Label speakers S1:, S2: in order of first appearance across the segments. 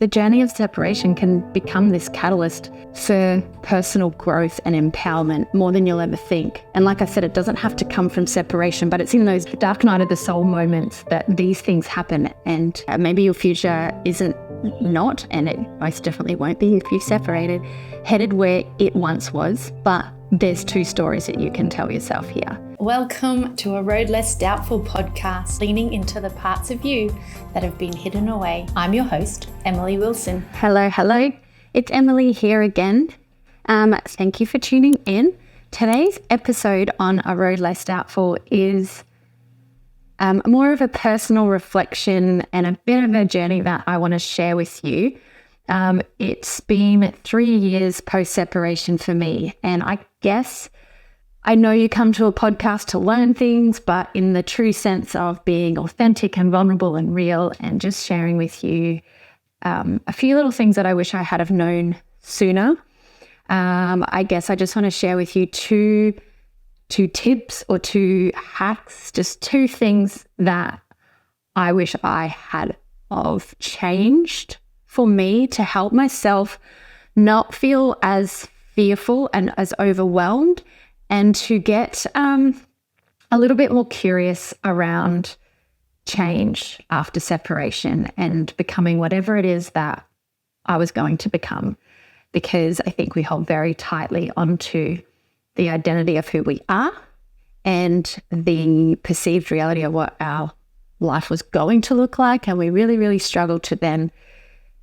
S1: the journey of separation can become this catalyst for personal growth and empowerment more than you'll ever think. And like I said, it doesn't have to come from separation, but it's in those dark night of the soul moments that these things happen. And maybe your future isn't not, and it most definitely won't be if you've separated, headed where it once was. But there's two stories that you can tell yourself here.
S2: Welcome to a Road Less Doubtful podcast, leaning into the parts of you that have been hidden away. I'm your host, Emily Wilson.
S1: Hello. It's Emily here again. Thank you for tuning in. Today's episode on A Road Less Doubtful is more of a personal reflection and a bit of a journey that I want to share with you. It's been 3 years post-separation for me, and I guess I know you come to a podcast to learn things, but in the true sense of being authentic and vulnerable and real and just sharing with you a few little things that I wish I had have known sooner. I guess I just want to share with you two tips or two hacks, just two things that I wish I had of changed for me to help myself not feel as fearful and as overwhelmed, and to get a little bit more curious around change after separation and becoming whatever it is that I was going to become. Because I think we hold very tightly onto the identity of who we are and the perceived reality of what our life was going to look like. And we really, really struggle to then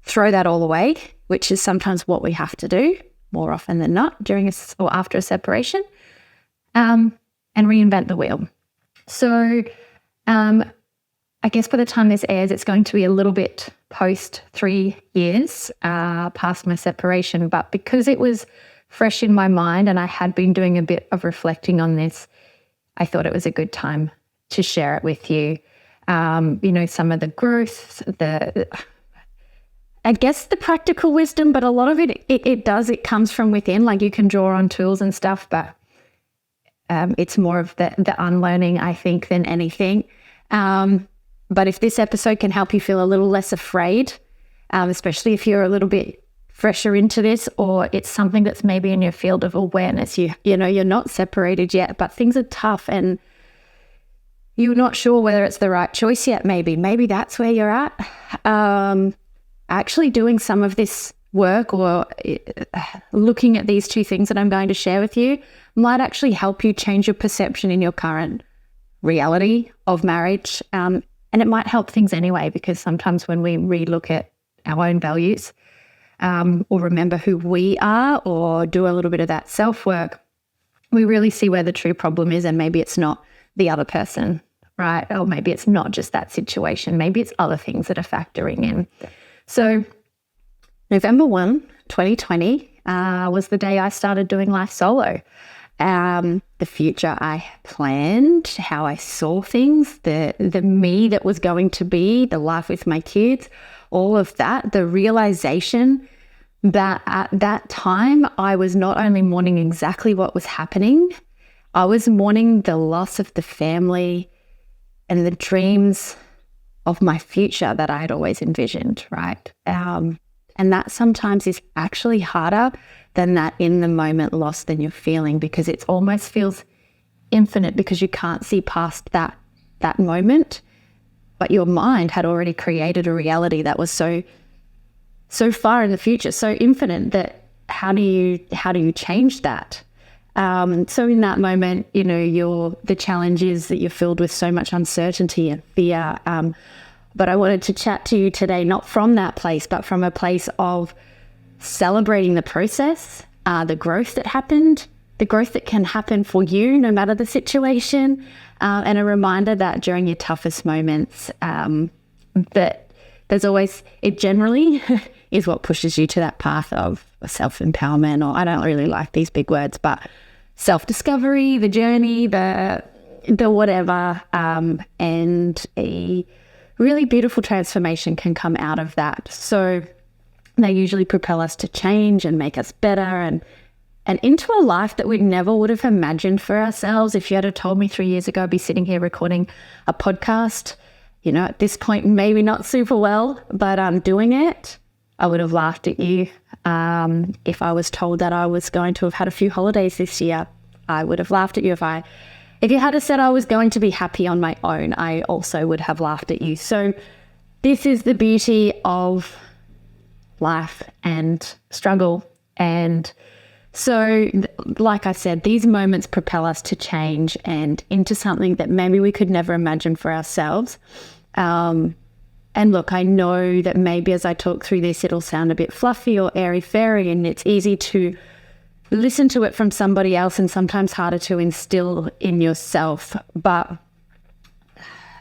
S1: throw that all away, which is sometimes what we have to do more often than not during or after a separation. And reinvent the wheel. So I guess by the time this airs, it's going to be a little bit post 3 years past my separation. But because it was fresh in my mind and I had been doing a bit of reflecting on this, I thought it was a good time to share it with you. Some of the growth, I guess the practical wisdom, but a lot of it comes from within. Like you can draw on tools and stuff, but it's more of the unlearning, I think, than anything. But if this episode can help you feel a little less afraid, especially if you're a little bit fresher into this, or it's something that's maybe in your field of awareness, you know, you're not separated yet, but things are tough and you're not sure whether it's the right choice yet, maybe that's where you're at. Actually doing some of this work or looking at these two things that I'm going to share with you might actually help you change your perception in your current reality of marriage. And it might help things anyway, because sometimes when we relook at our own values or remember who we are or do a little bit of that self-work, we really see where the true problem is, and maybe it's not the other person, right? Or maybe it's not just that situation. Maybe it's other things that are factoring in. So November 1, 2020 was the day I started doing life solo. The future I planned, how I saw things, the me that was going to be, the life with my kids, all of that, the realization that at that time I was not only mourning exactly what was happening, I was mourning the loss of the family and the dreams of my future that I had always envisioned, right? And that sometimes is actually harder than that in the moment loss than you're feeling, because it almost feels infinite because you can't see past that moment. But your mind had already created a reality that was so far in the future, so infinite, that how do you change that? So in that moment, you know, the challenge is that you're filled with so much uncertainty and fear. But I wanted to chat to you today, not from that place, but from a place of celebrating the process, the growth that happened, the growth that can happen for you, no matter the situation, and a reminder that during your toughest moments, that there's always, it generally is what pushes you to that path of self-empowerment, or I don't really like these big words, but self-discovery, the journey, the whatever, and a really beautiful transformation can come out of that. So they usually propel us to change and make us better and into a life that we never would have imagined for ourselves. If you had told me 3 years ago I'd be sitting here recording a podcast, you know, at this point, maybe not super well, but I'm doing it. I would have laughed at you. If I was told that I was going to have had a few holidays this year, I would have laughed at you. If you had said I was going to be happy on my own, I also would have laughed at you. So this is the beauty of life and struggle. And so, like I said, these moments propel us to change and into something that maybe we could never imagine for ourselves. And look, I know that maybe as I talk through this, it'll sound a bit fluffy or airy-fairy, and it's easy to listen to it from somebody else and sometimes harder to instill in yourself. But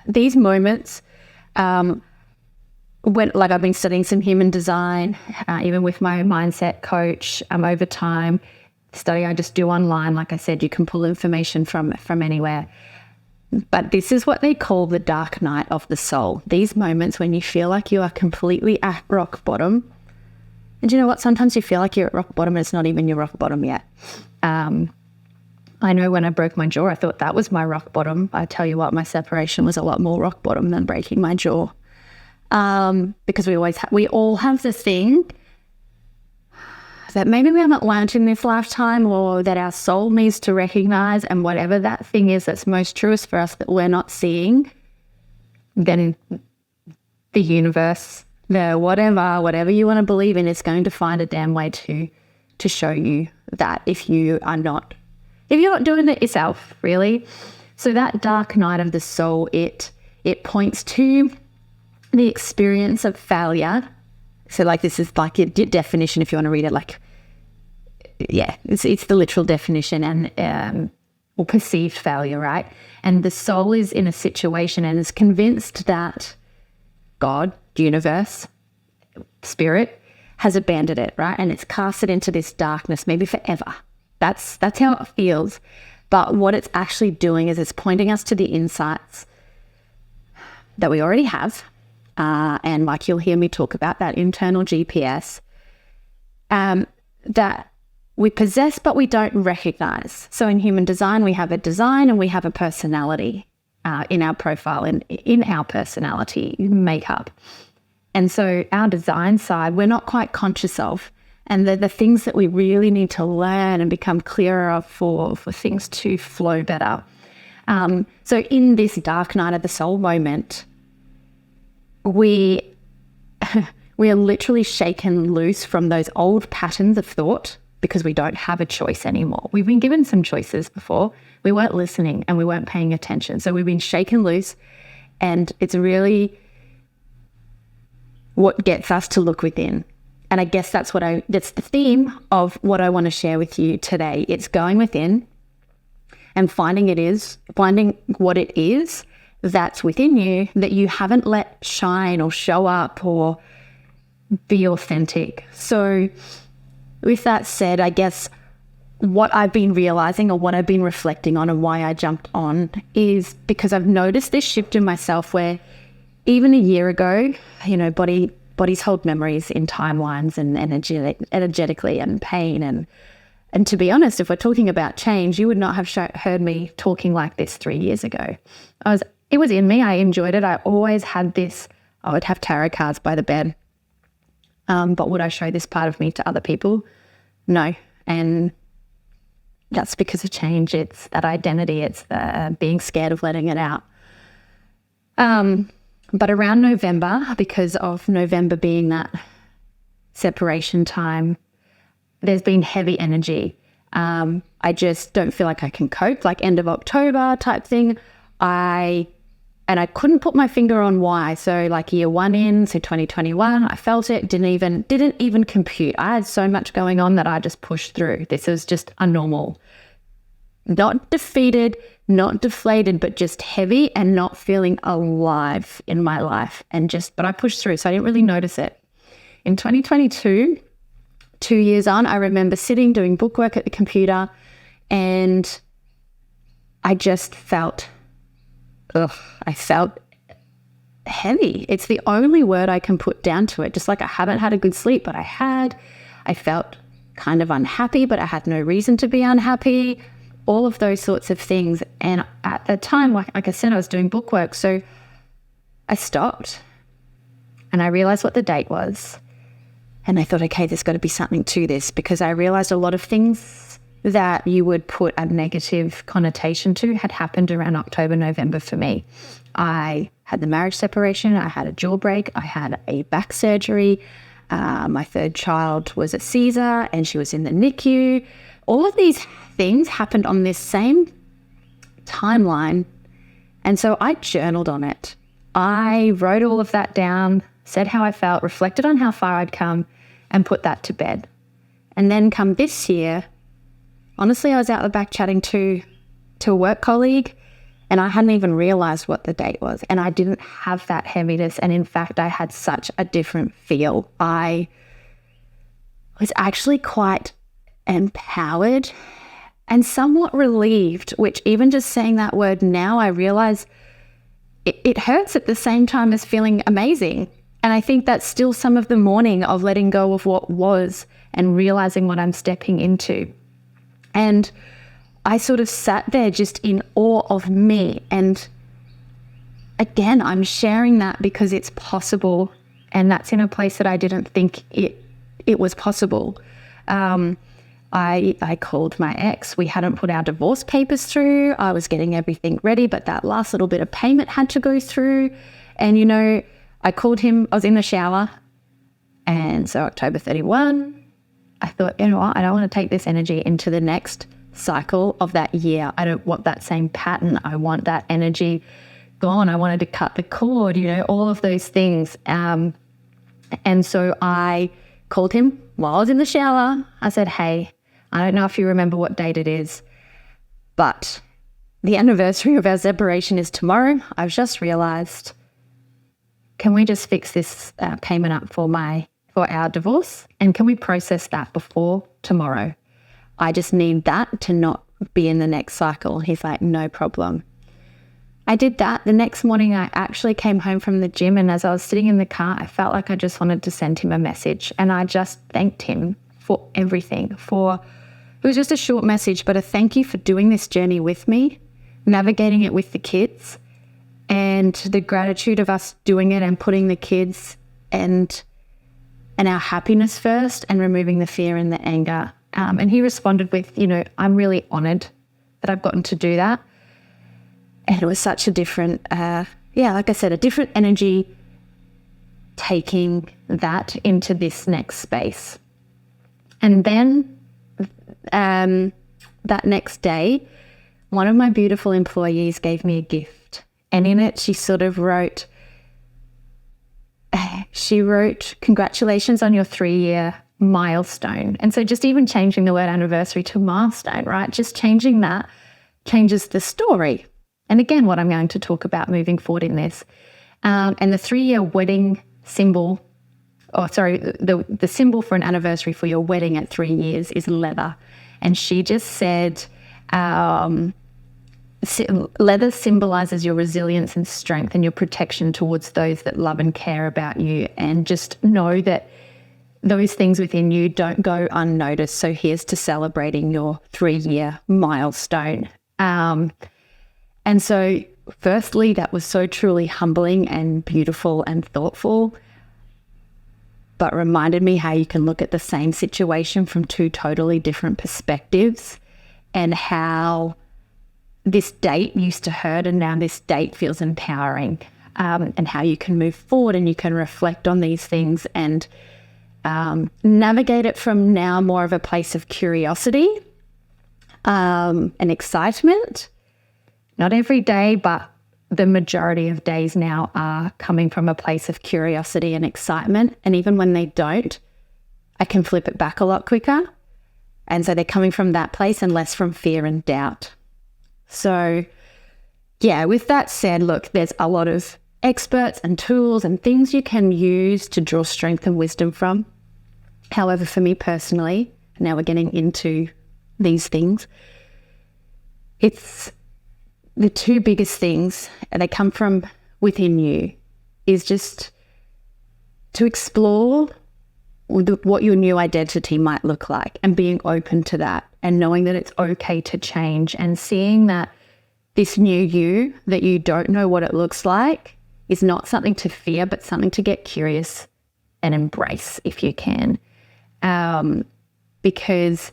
S1: these moments, I've been studying some human design, even with my mindset coach over time. Study I just do online. Like I said, you can pull information from anywhere. But this is what they call the dark night of the soul. These moments when you feel like you are completely at rock bottom. And you know what? Sometimes you feel like you're at rock bottom and it's not even your rock bottom yet. I know when I broke my jaw, I thought that was my rock bottom. I tell you what, my separation was a lot more rock bottom than breaking my jaw. Because we all have the thing that maybe we haven't learned in this lifetime, or that our soul needs to recognize, and whatever that thing is that's most truest for us that we're not seeing, then the universe, whatever you want to believe in, is going to find a damn way to show you that if you're not doing it yourself, really. So that dark night of the soul, it points to the experience of failure. So this is like a definition, if you want to read it, it's the literal definition, and or perceived failure, right? And the soul is in a situation and is convinced that God, universe, spirit, has abandoned it, right? And it's cast it into this darkness, maybe forever. That's how it feels. But what it's actually doing is it's pointing us to the insights that we already have. And you'll hear me talk about that internal GPS that we possess but we don't recognize. So in human design, we have a design and we have a personality in our profile and in our personality makeup. And so our design side, we're not quite conscious of. And the things that we really need to learn and become clearer of for things to flow better. So in this dark night of the soul moment, we are literally shaken loose from those old patterns of thought because we don't have a choice anymore. We've been given some choices before. We weren't listening and we weren't paying attention. So we've been shaken loose, and it's really what gets us to look within. And I guess that's the theme of what I want to share with you today. It's going within and finding what it is that's within you that you haven't let shine or show up or be authentic. So with that said, I guess what I've been realizing, or what I've been reflecting on, and why I jumped on, is because I've noticed this shift in myself where even a year ago, bodies hold memories in timelines and energetically and pain. And to be honest, if we're talking about change, you would not have heard me talking like this 3 years ago. It was in me. I enjoyed it. I always had this. I would have tarot cards by the bed. But would I show this part of me to other people? No. And that's because of change. It's that identity. It's the being scared of letting it out. But around November, because of November being that separation time, there's been heavy energy. I just don't feel like I can cope, like end of October type thing. And I couldn't put my finger on why. So year one in, so 2021, I felt it, didn't even compute. I had so much going on that I just pushed through. This was just a normal, not defeated, not deflated, but just heavy and not feeling alive in my life. But I pushed through, so I didn't really notice it. In 2022, 2 years on, I remember sitting doing bookwork at the computer, and I just felt heavy. It's the only word I can put down to it. Just I haven't had a good sleep, but I felt kind of unhappy, but I had no reason to be unhappy. All of those sorts of things. And at the time, like I said, I was doing bookwork. So I stopped and I realized what the date was. And I thought, okay, there's got to be something to this, because I realized a lot of things that you would put a negative connotation to had happened around October, November for me. I had the marriage separation, I had a jaw break, I had a back surgery, my third child was a Caesar and she was in the NICU. All of these things happened on this same timeline. And so I journaled on it. I wrote all of that down, said how I felt, reflected on how far I'd come, and put that to bed. And then come this year, honestly, I was out the back chatting to a work colleague, and I hadn't even realized what the date was. And I didn't have that heaviness. And in fact, I had such a different feel. I was actually quite empowered and somewhat relieved, which even just saying that word now, I realize it hurts at the same time as feeling amazing. And I think that's still some of the mourning of letting go of what was and realizing what I'm stepping into. And I sort of sat there just in awe of me. And again, I'm sharing that because it's possible. And that's in a place that I didn't think it was possible. I called my ex. We hadn't put our divorce papers through. I was getting everything ready, but that last little bit of payment had to go through. And, I called him. I was in the shower. And so October 31, I thought, you know what? I don't want to take this energy into the next cycle of that year. I don't want that same pattern. I want that energy gone. I wanted to cut the cord, all of those things. And so I called him while I was in the shower. I said, hey, I don't know if you remember what date it is, but the anniversary of our separation is tomorrow. I've just realized, can we just fix this payment up for our divorce? And can we process that before tomorrow? I just need that to not be in the next cycle. He's like, no problem. I did that. The next morning, I actually came home from the gym, and as I was sitting in the car, I felt like I just wanted to send him a message. And I just thanked him for everything. It was just a short message, but a thank you for doing this journey with me, navigating it with the kids, and the gratitude of us doing it and putting the kids and our happiness first, and removing the fear and the anger. And he responded with, I'm really honored that I've gotten to do that. And it was such a different, like I said, a different energy taking that into this next space. And then that next day, one of my beautiful employees gave me a gift. And in it, she sort of wrote, congratulations on your 3-year milestone. And so just even changing the word anniversary to milestone, right? Just changing that changes the story. And again, what I'm going to talk about moving forward in this. And the 3-year wedding symbol, the symbol for an anniversary for your wedding at 3 years is leather. And she just said, leather symbolizes your resilience and strength and your protection towards those that love and care about you. And just know that those things within you don't go unnoticed. So here's to celebrating your 3-year milestone. And so firstly, that was so truly humbling and beautiful and thoughtful, but reminded me how you can look at the same situation from 2 totally different perspectives, and how this date used to hurt and now this date feels empowering, and how you can move forward and you can reflect on these things and navigate it from now more of a place of curiosity and excitement. Not every day, but the majority of days now are coming from a place of curiosity and excitement. And even when they don't, I can flip it back a lot quicker. And so they're coming from that place and less from fear and doubt. So yeah, with that said, look, there's a lot of experts and tools and things you can use to draw strength and wisdom from. However, for me personally, now we're getting into these things, it's the 2 biggest things, and they come from within you, is just to explore what your new identity might look like, and being open to that, and knowing that it's okay to change, and seeing that this new you that you don't know what it looks like is not something to fear, but something to get curious and embrace if you can. Because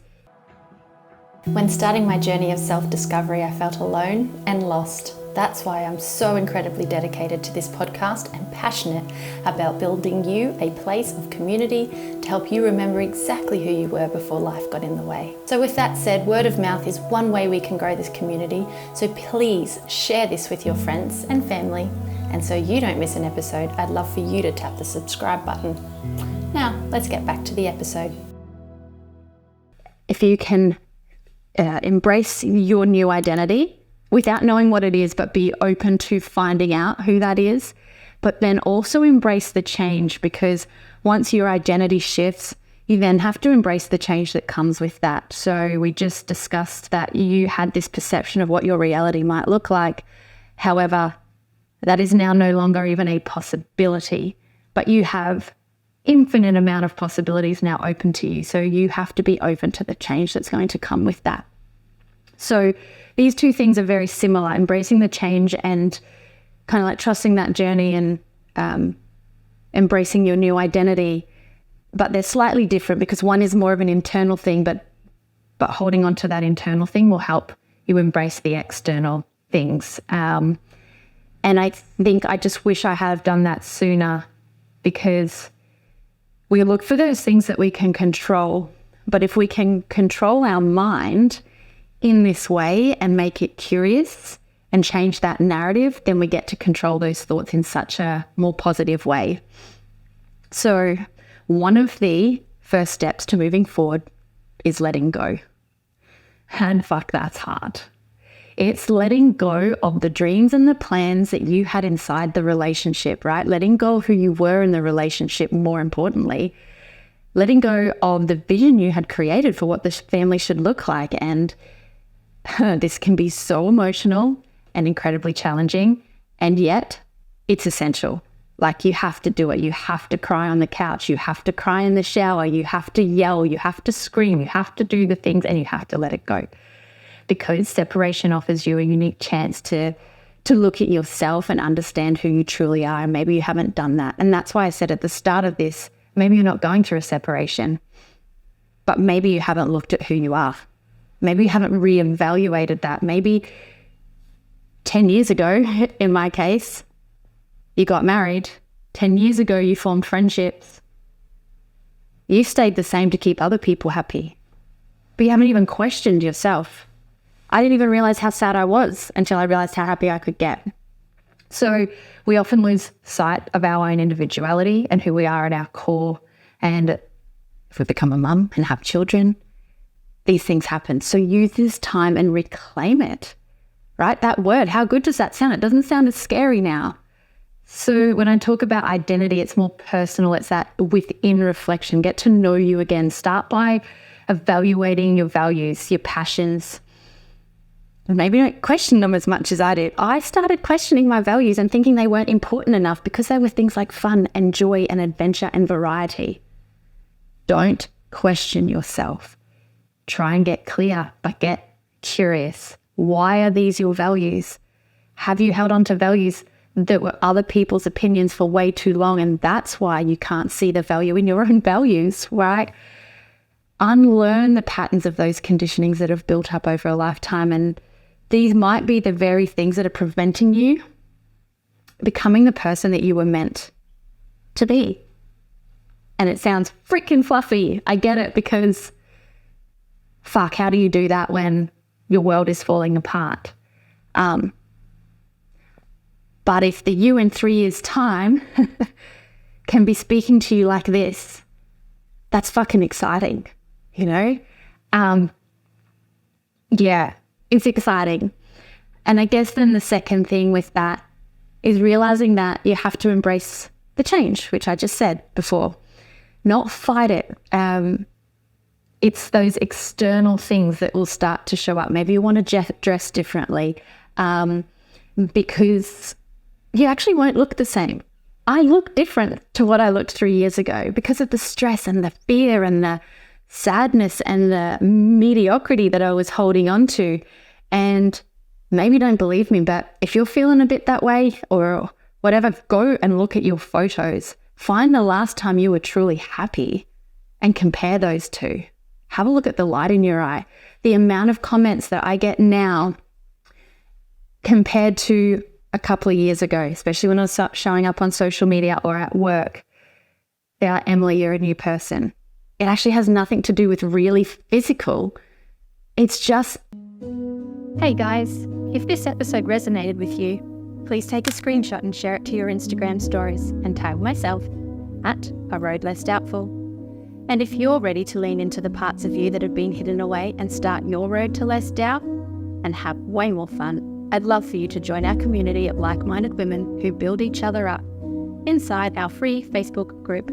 S2: when starting my journey of self-discovery, I felt alone and lost. That's why I'm so incredibly dedicated to this podcast and passionate about building you a place of community to help you remember exactly who you were before life got in the way. So with that said, word of mouth is one way we can grow this community. So please share this with your friends and family. And so you don't miss an episode, I'd love for you to tap the subscribe button. Now, let's get back to the episode.
S1: if you can embrace your new identity without knowing what it is, but be open to finding out who that is, but then also embrace the change, because once your identity shifts, you then have to embrace the change that comes with that. So we just discussed that you had this perception of what your reality might look like. However, that is now no longer even a possibility, but you have infinite amount of possibilities now open to you. So you have to be open to the change that's going to come with that. So these two things are very similar, embracing the change and kind of like trusting that journey and embracing your new identity. But they're slightly different, because one is more of an internal thing, but holding on to that internal thing will help you embrace the external things. And I think I just wish I had done that sooner, because we look for those things that we can control. But if we can control our mind in this way and make it curious and change that narrative, then we get to control those thoughts in such a more positive way. So one of the first steps to moving forward is letting go. And fuck, that's hard. It's letting go of the dreams and the plans that you had inside the relationship, right? Letting go of who you were in the relationship, more importantly. Letting go of the vision you had created for what the family should look like. And this can be so emotional and incredibly challenging, and yet it's essential. Like, you have to do it. You have to cry on the couch. You have to cry in the shower. You have to yell. You have to scream. You have to do the things, and you have to let it go. Because separation offers you a unique chance to look at yourself and understand who you truly are. And maybe you haven't done that. And that's why I said at the start of this, maybe you're not going through a separation, but maybe you haven't looked at who you are. Maybe you haven't reevaluated that. Maybe 10 years ago, in my case, you got married. 10 years ago, you formed friendships. You stayed the same to keep other people happy, but you haven't even questioned yourself. I didn't even realize how sad I was until I realized how happy I could get. So we often lose sight of our own individuality and who we are at our core. And if we become a mum and have children, these things happen. So use this time and reclaim it, right? That word, how good does that sound? It doesn't sound as scary now. So when I talk about identity, it's more personal. It's that within reflection. Get to know you again. Start by evaluating your values, your passions. And maybe don't question them as much as I did. I started questioning my values and thinking they weren't important enough, because they were things like fun and joy and adventure and variety. Don't question yourself. Try and get clear, but get curious. Why are these your values? Have you held on to values that were other people's opinions for way too long, and that's why you can't see the value in your own values, right? Unlearn the patterns of those conditionings that have built up over a lifetime, and these might be the very things that are preventing you becoming the person that you were meant to be. And it sounds freaking fluffy. I get it, because fuck, how do you do that when your world is falling apart? But if the you in 3 years' time can be speaking to you like this, that's fucking exciting, you know? Yeah, it's exciting. And I guess then the second thing with that is realizing that you have to embrace the change, which I just said before, not fight it. It's those external things that will start to show up. Maybe you want to dress differently, because you actually won't look the same. I look different to what I looked 3 years ago because of the stress and the fear and the sadness and the mediocrity that I was holding on to. And maybe you don't believe me, but if you're feeling a bit that way or whatever, go and look at your photos. Find the last time you were truly happy and compare those two. Have a look at the light in your eye. The amount of comments that I get now compared to a couple of years ago, especially when I was showing up on social media or at work, they are, Emily, you're a new person. It actually has nothing to do with really physical. It's just...
S2: Hey guys, if this episode resonated with you, please take a screenshot and share it to your Instagram stories and tag myself at A Road Less Doubtful. And if you're ready to lean into the parts of you that have been hidden away and start your road to less doubt and have way more fun, I'd love for you to join our community of like-minded women who build each other up inside our free Facebook group.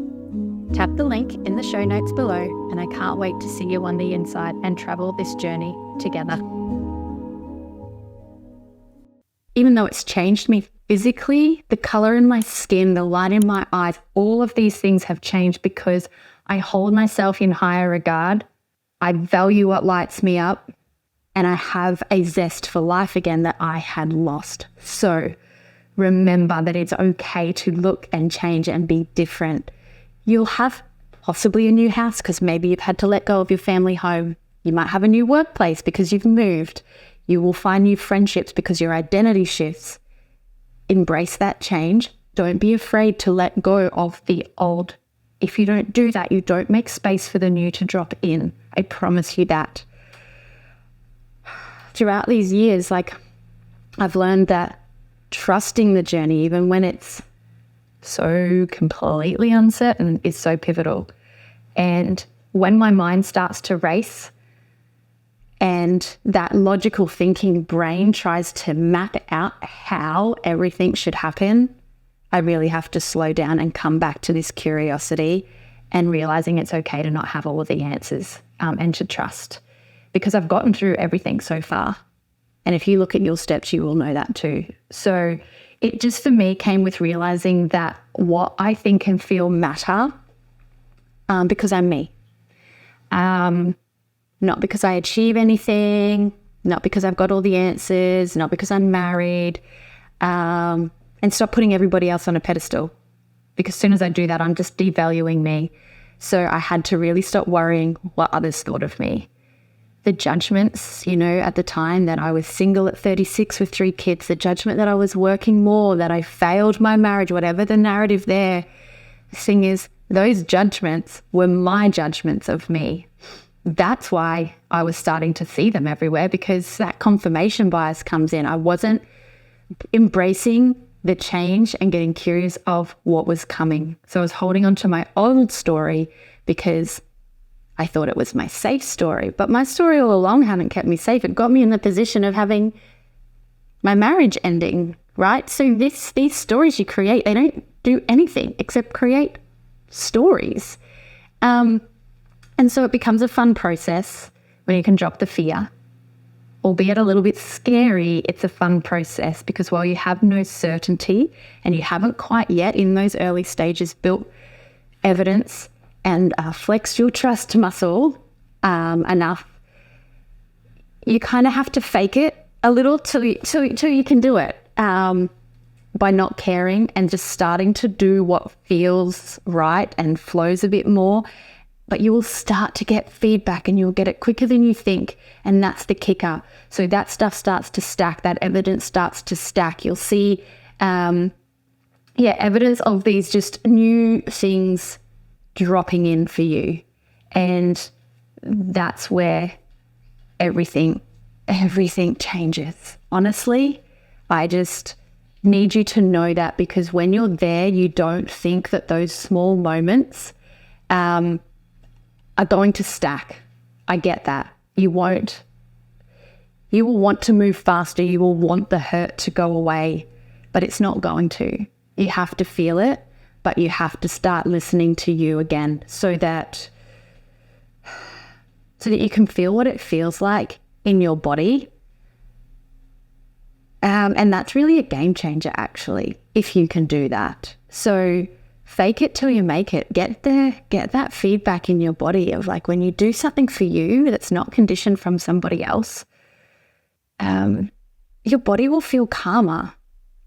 S2: Tap the link in the show notes below, and I can't wait to see you on the inside and travel this journey together.
S1: Even though it's changed me physically, the color in my skin, the light in my eyes, all of these things have changed because I hold myself in higher regard. I value what lights me up, and I have a zest for life again that I had lost. So remember that it's okay to look and change and be different. You'll have possibly a new house because maybe you've had to let go of your family home. You might have a new workplace because you've moved. You will find new friendships because your identity shifts. Embrace that change. Don't be afraid to let go of the old. If you don't do that, you don't make space for the new to drop in. I promise you that. Throughout these years, I've learned that trusting the journey, even when it's so completely uncertain, is so pivotal. And when my mind starts to race and that logical thinking brain tries to map out how everything should happen, I really have to slow down and come back to this curiosity and realizing it's okay to not have all of the answers and to trust. Because I've gotten through everything so far. And if you look at your steps, you will know that too. So it just for me came with realizing that what I think and feel matter because I'm me. Not because I achieve anything, not because I've got all the answers, not because I'm married, and stop putting everybody else on a pedestal. Because as soon as I do that, I'm just devaluing me. So I had to really stop worrying what others thought of me. The judgments, at the time that I was single at 36 with 3 kids, the judgment that I was working more, that I failed my marriage, whatever the narrative there. The thing is, those judgments were my judgments of me. That's why I was starting to see them everywhere, because that confirmation bias comes in. I wasn't embracing the change and getting curious of what was coming. So I was holding on to my old story because I thought it was my safe story, but my story all along hadn't kept me safe. It got me in the position of having my marriage ending, right? So these stories you create, they don't do anything except create stories. And so it becomes a fun process when you can drop the fear, albeit a little bit scary. It's a fun process because while you have no certainty and you haven't quite yet in those early stages built evidence and flex your trust muscle enough, you kind of have to fake it a little till you can do it by not caring and just starting to do what feels right and flows a bit more. But you will start to get feedback and you'll get it quicker than you think. And that's the kicker. So that stuff starts to stack, that evidence starts to stack. You'll see evidence of these just new things dropping in for you. And that's where everything changes. Honestly, I just need you to know that, because when you're there, you don't think that those small moments are going to stack. I get that. You will want to move faster. You will want the hurt to go away, but it's not going to. You have to feel it. But you have to start listening to you again so that you can feel what it feels like in your body. And that's really a game changer, actually, if you can do that. So fake it till you make it. Get that feedback in your body of when you do something for you that's not conditioned from somebody else, your body will feel calmer.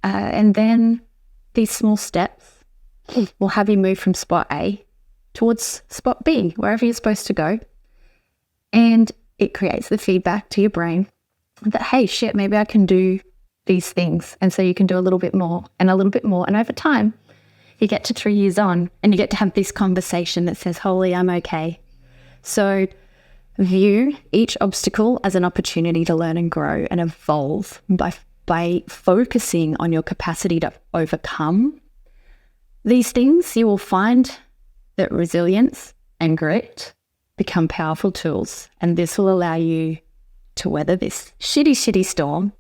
S1: And then these small steps will have you move from spot A towards spot B, wherever you're supposed to go. And it creates the feedback to your brain that, hey, shit, maybe I can do these things. And so you can do a little bit more and a little bit more. And over time, you get to 3 years on and you get to have this conversation that says, holy, I'm okay. So view each obstacle as an opportunity to learn and grow and evolve by focusing on your capacity to overcome these things. You will find that resilience and grit become powerful tools, and this will allow you to weather this shitty storm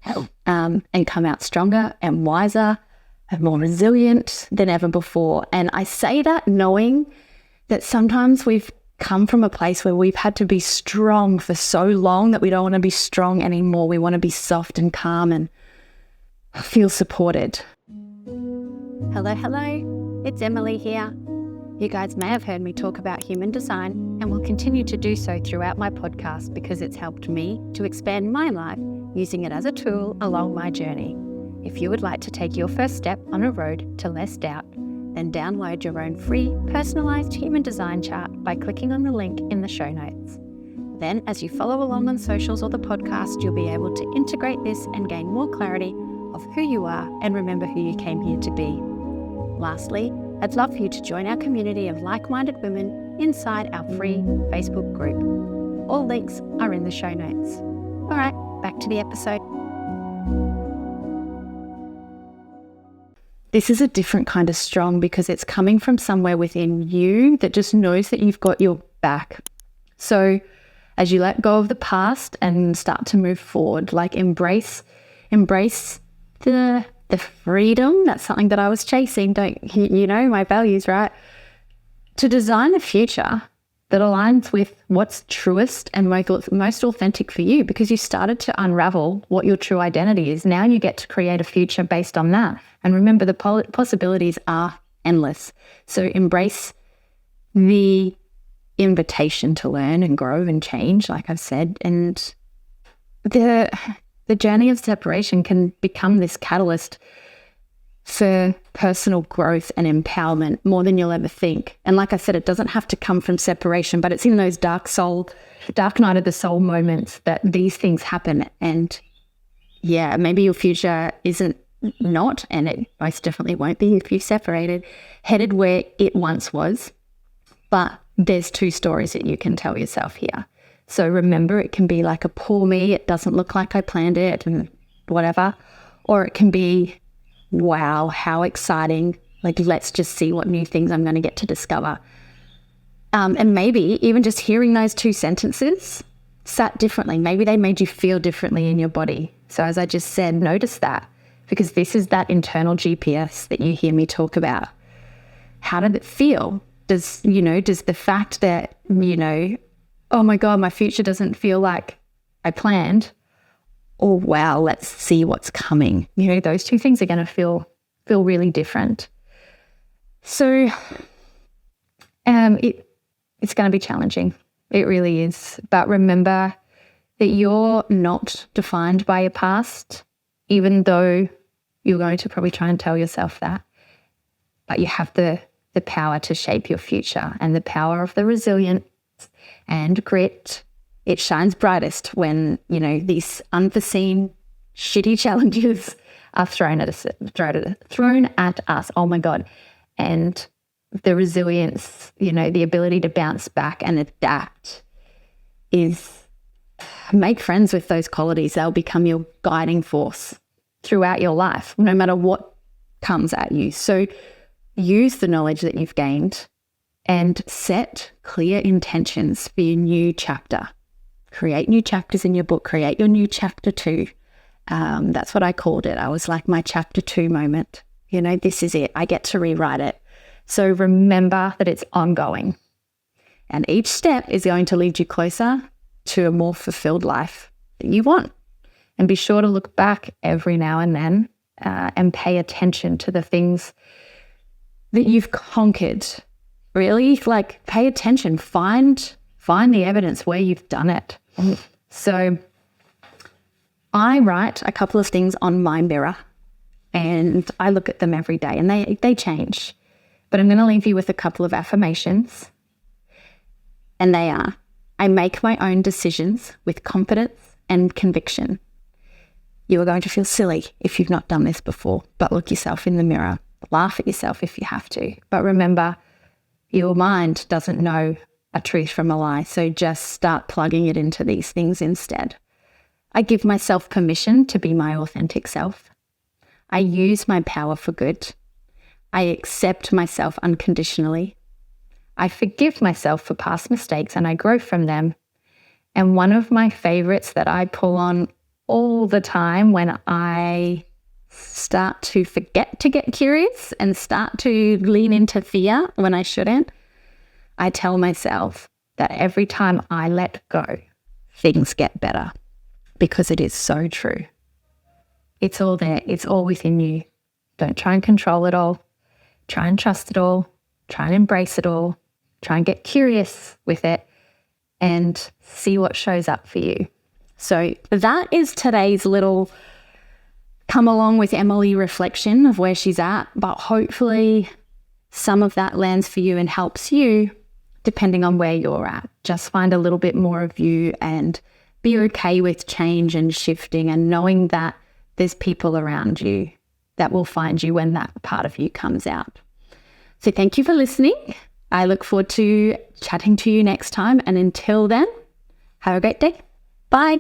S1: and come out stronger and wiser and more resilient than ever before. And I say that knowing that sometimes we've come from a place where we've had to be strong for so long that we don't want to be strong anymore. We want to be soft and calm and feel supported. Hello. It's Emily here. You guys may have heard me talk about human design and will continue to do so throughout my podcast because it's helped me to expand my life using it as a tool along my journey. If you would like to take your first step on a road to less doubt, then download your own free personalized human design chart by clicking on the link in the show notes. Then, as you follow along on socials or the podcast, you'll be able to integrate this and gain more clarity of who you are and remember who you came here to be. Lastly, I'd love for you to join our community of like-minded women inside our free Facebook group. All links are in the show notes. All right, back to the episode. This is a different kind of strong because it's coming from somewhere within you that just knows that you've got your back. So as you let go of the past and start to move forward, like embrace the freedom. That's something that I was chasing. You know my values, right? To design a future that aligns with what's truest and most authentic for you, because you started to unravel what your true identity is. Now you get to create a future based on that. And remember, the possibilities are endless. So embrace the invitation to learn and grow and change, like I've said. And the journey of separation can become this catalyst for personal growth and empowerment more than you'll ever think. And like I said, it doesn't have to come from separation, but it's in those dark night of the soul moments that these things happen. And yeah, maybe your future isn't not, and it most definitely won't be if you separated, headed where it once was. But there's two stories that you can tell yourself here. So remember, it can be like a poor me, it doesn't look like I planned it and whatever. Or it can be, wow, how exciting. Like, let's just see what new things I'm going to get to discover. And maybe even just hearing those two sentences sat differently. Maybe they made you feel differently in your body. So as I just said, notice that, because this is that internal GPS that you hear me talk about. How did it feel? Does the fact that, oh my God, my future doesn't feel like I planned, or wow, let's see what's coming. Those two things are going to feel really different. So it's going to be challenging. It really is. But remember that you're not defined by your past, even though you're going to probably try and tell yourself that. But you have the power to shape your future, and the power of the resilience and grit. It shines brightest when, these unforeseen shitty challenges are thrown at us. Oh my God. And the resilience, the ability to bounce back and adapt make friends with those qualities. They'll become your guiding force throughout your life, no matter what comes at you. So use the knowledge that you've gained and set clear intentions for your new chapter. Create new chapters in your book. Create your new chapter 2. That's what I called it. I was like, my chapter 2 moment. This is it. I get to rewrite it. So remember that it's ongoing. And each step is going to lead you closer to a more fulfilled life that you want. And be sure to look back every now and then and pay attention to the things that you've conquered. Really, pay attention. Find the evidence where you've done it. So I write a couple of things on my mirror, and I look at them every day, and they change. But I'm going to leave you with a couple of affirmations. And they are, I make my own decisions with confidence and conviction. You are going to feel silly if you've not done this before, but look yourself in the mirror. Laugh at yourself if you have to. But remember, your mind doesn't know a truth from a lie, so just start plugging it into these things instead. I give myself permission to be my authentic self. I use my power for good. I accept myself unconditionally. I forgive myself for past mistakes and I grow from them. And one of my favorites that I pull on all the time when I start to forget to get curious and start to lean into fear when I shouldn't, I tell myself that every time I let go, things get better, because it is so true. It's all there. It's all within you. Don't try and control it all. Try and trust it all. Try and embrace it all. Try and get curious with it and see what shows up for you. So that is today's little come along with Emily reflection of where she's at, but hopefully some of that lands for you and helps you depending on where you're at. Just find a little bit more of you and be okay with change and shifting and knowing that there's people around you that will find you when that part of you comes out. So thank you for listening. I look forward to chatting to you next time. And until then, have a great day. Bye.